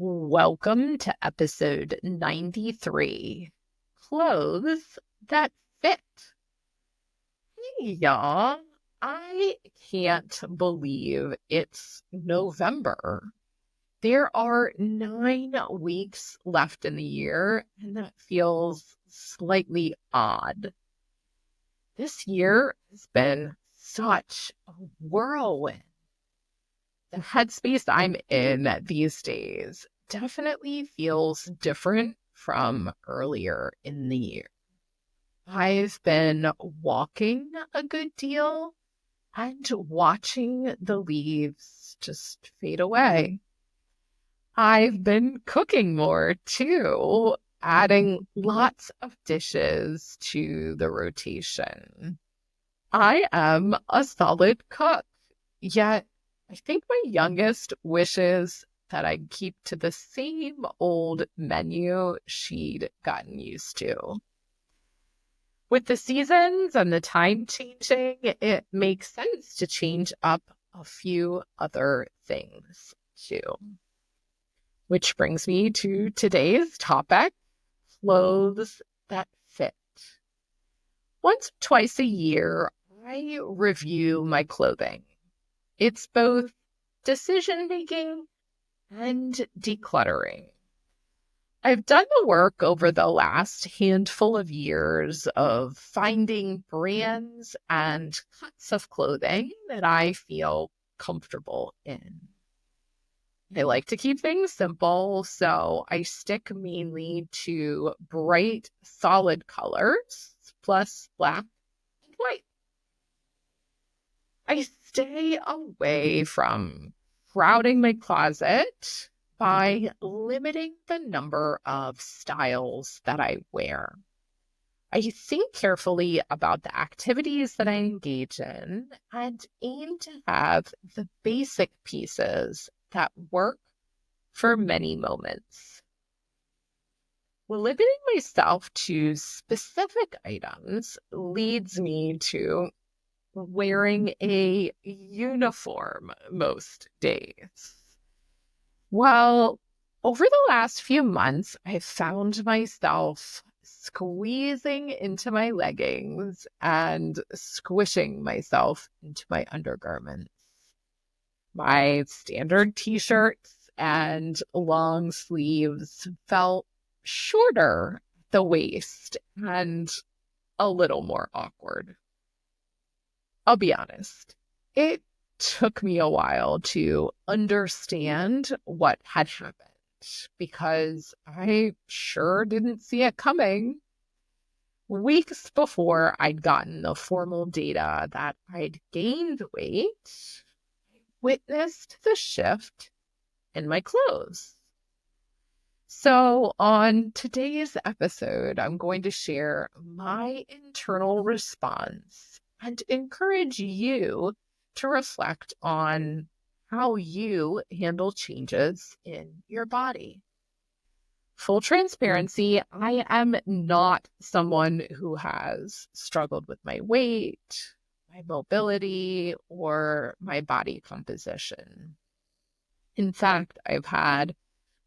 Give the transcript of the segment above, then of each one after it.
Welcome to episode 93, Clothes That Fit. Hey, y'all. I can't believe it's November. There are 9 weeks left in the year, and that feels slightly odd. This year has been such a whirlwind. The headspace I'm in these days definitely feels different from earlier in the year. I've been walking a good deal and watching the leaves just fade away. I've been cooking more too, adding lots of dishes to the rotation. I am a solid cook, yet I think my youngest wishes that I'd keep to the same old menu she'd gotten used to. With the seasons and the time changing, it makes sense to change up a few other things too. Which brings me to today's topic, clothes that fit. Once or twice a year, I review my clothing. It's both decision making and decluttering. I've done the work over the last handful of years of finding brands and cuts of clothing that I feel comfortable in. I like to keep things simple, so I stick mainly to bright, solid colors, plus black and white. I stay away from crowding my closet by limiting the number of styles that I wear. I think carefully about the activities that I engage in and aim to have the basic pieces that work for many moments. Limiting myself to specific items leads me to wearing a uniform most days. Well, over the last few months, I've found myself squeezing into my leggings and squishing myself into my undergarments. My standard t-shirts and long sleeves felt shorter at the waist and a little more awkward. I'll be honest, it took me a while to understand what had happened because I sure didn't see it coming. Weeks before I'd gotten the formal data that I'd gained weight, I witnessed the shift in my clothes. So, on today's episode, I'm going to share my internal response and encourage you to reflect on how you handle changes in your body. Full transparency, I am not someone who has struggled with my weight, my mobility, or my body composition. In fact, I've had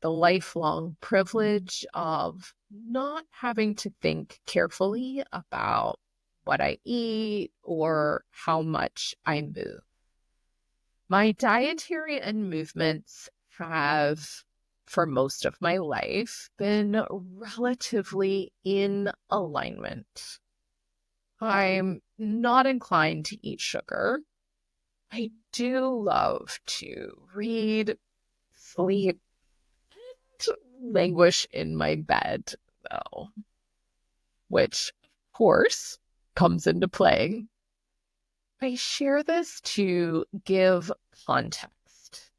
the lifelong privilege of not having to think carefully about what I eat or how much I move. My dietary and movements have, for most of my life, been relatively in alignment. I'm not inclined to eat sugar. I do love to read, sleep, languish in my bed, though, which, of course, comes into play. I share this to give context.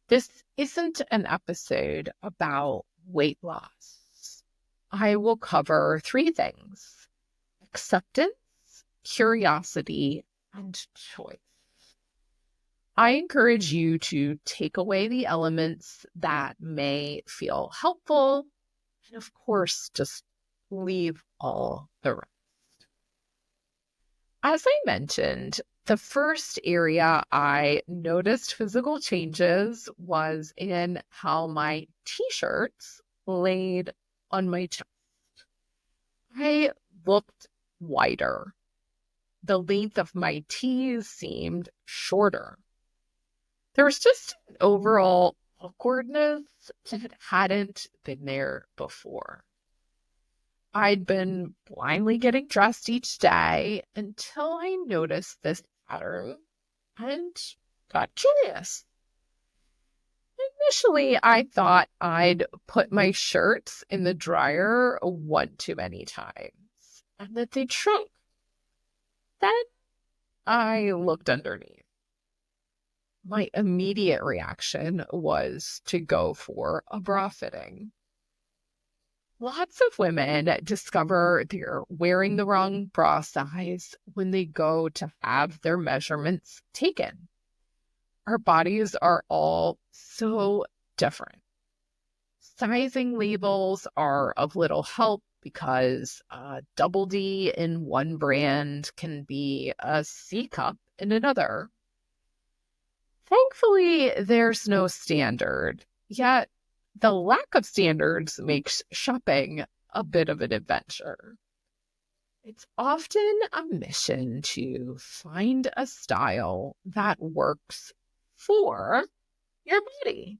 This isn't an episode about weight loss. I will cover 3 things: acceptance, curiosity, and choice. I encourage you to take away the elements that may feel helpful, and of course, just leave all the rest. As I mentioned, The first area I noticed physical changes was in how my t-shirts laid on my chest. I looked wider. The length of my tees seemed shorter. There was just an overall awkwardness that hadn't been there before. I'd been blindly getting dressed each day until I noticed this pattern and got curious. Initially, I thought I'd put my shirts in the dryer one too many times and that they'd shrunk. Then I looked underneath. My immediate reaction was to go for a bra fitting. Lots of women discover they're wearing the wrong bra size when they go to have their measurements taken. Our bodies are all so different. Sizing labels are of little help because a double D in one brand can be a C cup in another. Thankfully, there's no standard, yet the lack of standards makes shopping a bit of an adventure. It's often a mission to find a style that works for your body.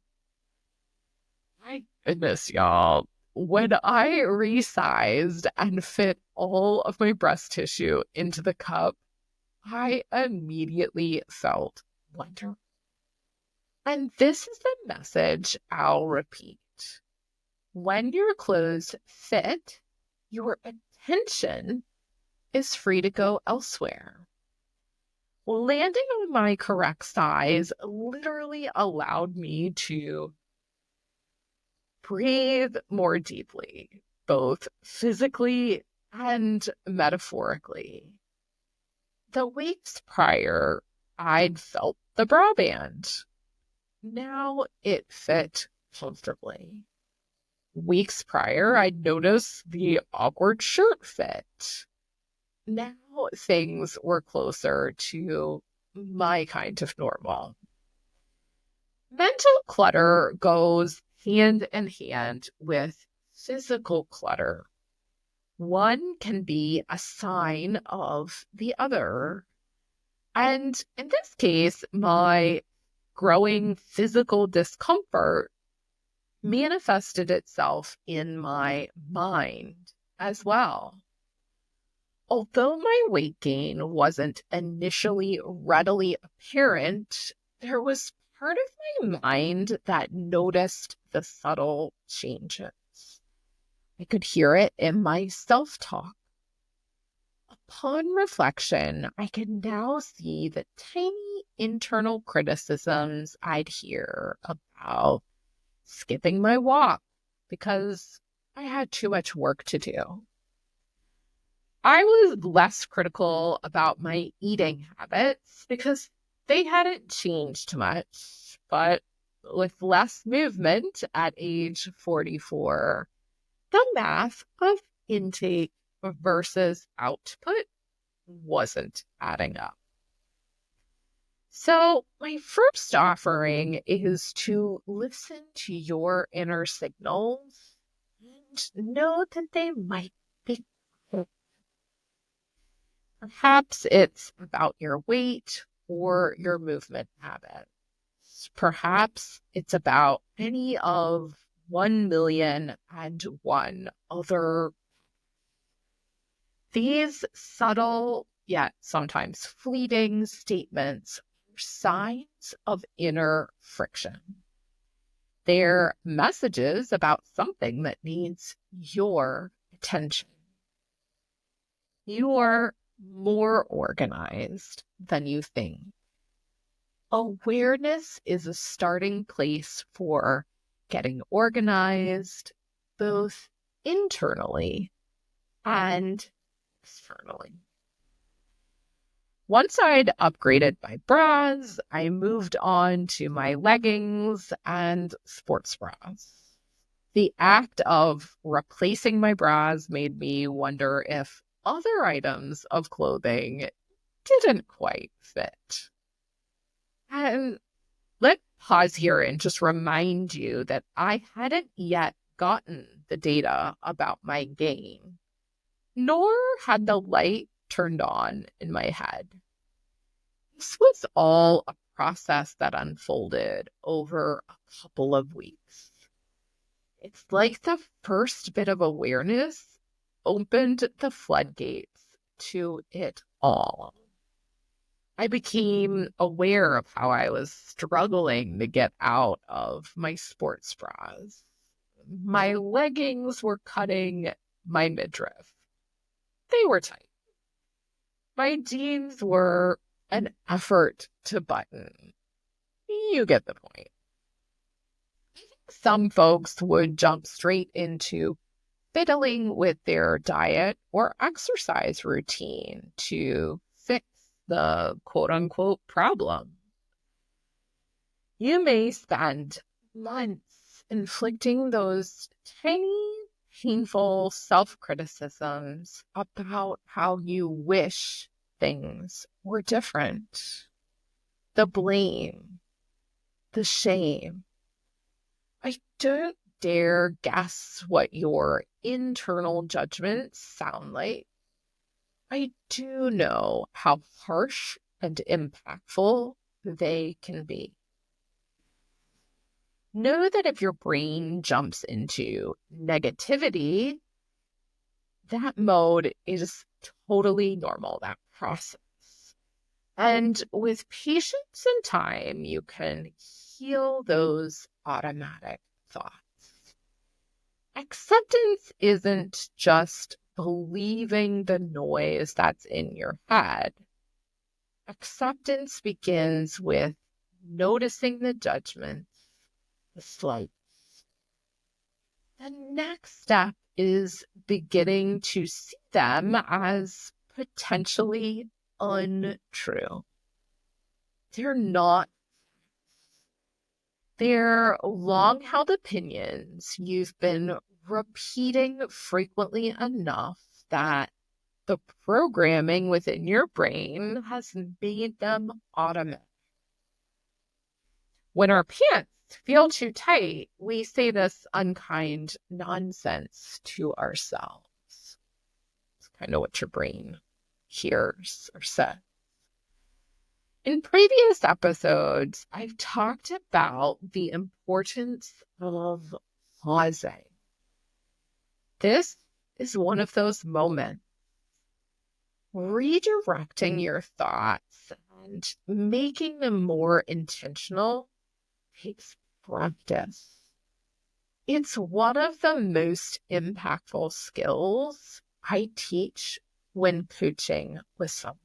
My goodness, y'all. When I resized and fit all of my breast tissue into the cup, I immediately felt wonder. And this is the message I'll repeat. When your clothes fit, your attention is free to go elsewhere. Landing on my correct size literally allowed me to breathe more deeply, both physically and metaphorically. The weeks prior, I'd felt the bra band. Now it fit comfortably. Weeks prior, I'd noticed the awkward shirt fit. Now things were closer to my kind of normal. Mental clutter goes hand in hand with physical clutter. One can be a sign of the other. And in this case, my growing physical discomfort manifested itself in my mind as well. Although my weight gain wasn't initially readily apparent, there was part of my mind that noticed the subtle changes. I could hear it in my self-talk. Upon reflection, I can now see the tiny internal criticisms I'd hear about skipping my walk because I had too much work to do. I was less critical about my eating habits because they hadn't changed much, but with less movement at age 44, the math of intake versus output wasn't adding up. So, my first offering is to listen to your inner signals and know that they might be. Perhaps it's about your weight or your movement habits. Perhaps it's about any of 1,000,001 other. These subtle, yet sometimes fleeting statements are signs of inner friction. They're messages about something that needs your attention. You're more organized than you think. Awareness is a starting place for getting organized, both internally and externally. Once I'd upgraded my bras, I moved on to my leggings and sports bras. The act of replacing my bras made me wonder if other items of clothing didn't quite fit. And let's pause here and just remind you that I hadn't yet gotten the data about my gain, nor had the light turned on in my head. This was all a process that unfolded over a couple of weeks. It's like the first bit of awareness opened the floodgates to it all. I became aware of how I was struggling to get out of my sports bras. My leggings were cutting my midriff. They were tight. My jeans were an effort to button. You get the point. Some folks would jump straight into fiddling with their diet or exercise routine to fix the quote unquote problem. You may spend months inflicting those tiny, painful self-criticisms about how you wish things were different. The blame, the shame. I don't dare guess what your internal judgments sound like. I do know how harsh and impactful they can be. Know that if your brain jumps into negativity, that mode is totally normal, that process. And with patience and time, you can heal those automatic thoughts. Acceptance isn't just believing the noise that's in your head. Acceptance begins with noticing the judgments, the slights. The next step is beginning to see them as potentially untrue. They're not. They're long-held opinions you've been repeating frequently enough that the programming within your brain has made them automatic. When our pants feel too tight, we say this unkind nonsense to ourselves. It's kind of what your brain hears or says. In previous episodes, I've talked about the importance of pausing. This is one of those moments. Redirecting your thoughts and making them more intentional takes practice. It's one of the most impactful skills I teach when coaching with someone.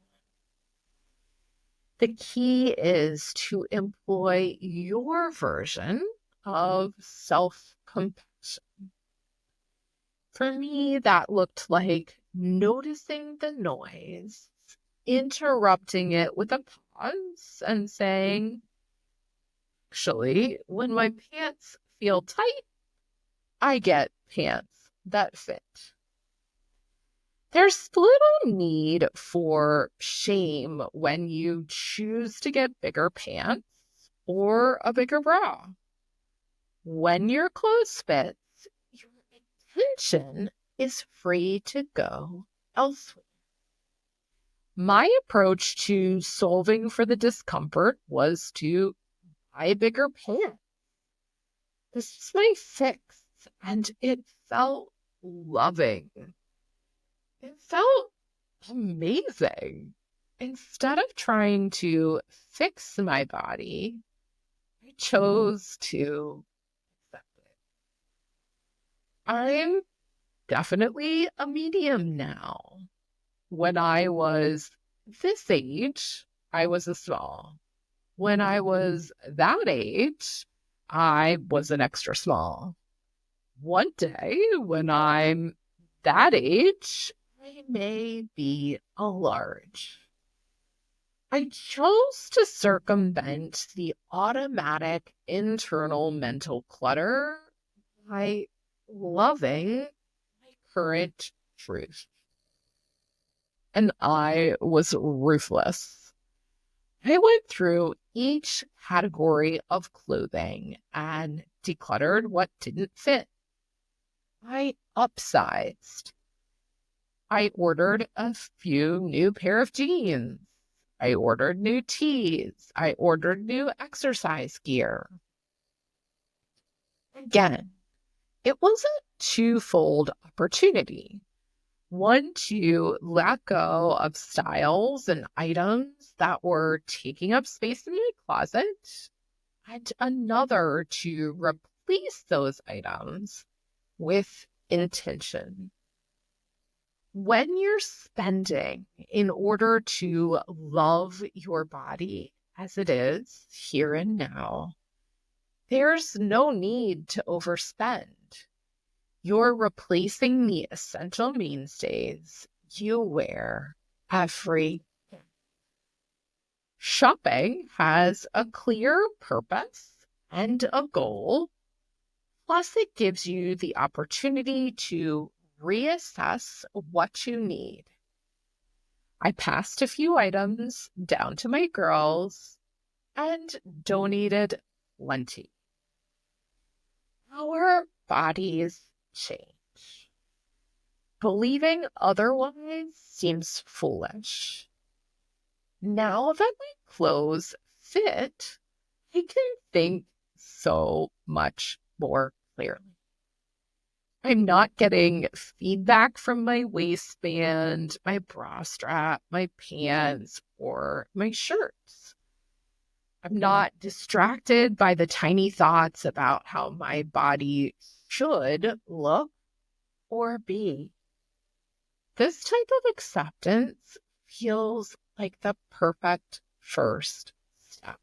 The key is to employ your version of self-compassion. For me, that looked like noticing the noise, interrupting it with a pause, and saying, actually, when my pants feel tight, I get pants that fit. There's little need for shame when you choose to get bigger pants or a bigger bra. When your clothes fit, your attention is free to go elsewhere. My approach to solving for the discomfort was to buy bigger pants. This is my fix, and it felt loving. It felt amazing. Instead of trying to fix my body, I chose to accept it. I'm definitely a medium now. When I was this age, I was a small. When I was that age, I was an extra small. One day, when I'm that age, I may be a large. I chose to circumvent the automatic internal mental clutter by loving my current truth. And I was ruthless. I went through each category of clothing and decluttered what didn't fit. I upsized. I ordered a few new pair of jeans. I ordered new tees. I ordered new exercise gear. Again, it was a twofold opportunity. One, to let go of styles and items that were taking up space in my closet, and another to replace those items with intention. When you're spending in order to love your body as it is here and now, there's no need to overspend. You're replacing the essential mainstays you wear every day. Shopping has a clear purpose and a goal. Plus, it gives you the opportunity to reassess what you need. I passed a few items down to my girls and donated plenty. Our bodies change. Believing otherwise seems foolish. Now that my clothes fit, I can think so much more clearly. I'm not getting feedback from my waistband, my bra strap, my pants, or my shirts. I'm not distracted by the tiny thoughts about how my body should look or be. This type of acceptance feels like the perfect first step.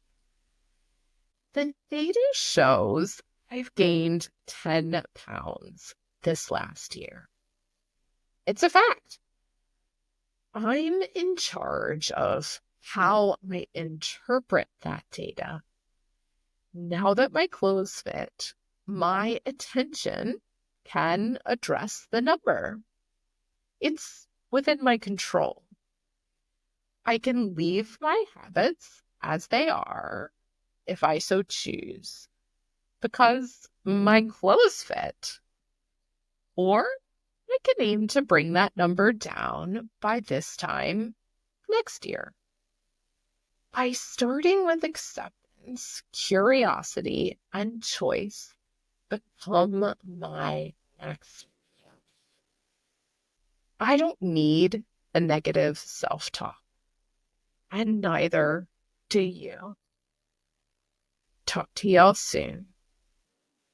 The data shows I've gained 10 pounds this last year. It's a fact. I'm in charge of how I interpret that data. Now that my clothes fit, my attention can address the number. It's within my control. I can leave my habits as they are if I so choose because my clothes fit. Or I can aim to bring that number down by this time next year. By starting with acceptance, curiosity, and choice become my next step. I don't need a negative self-talk, and neither do you. Talk to y'all soon.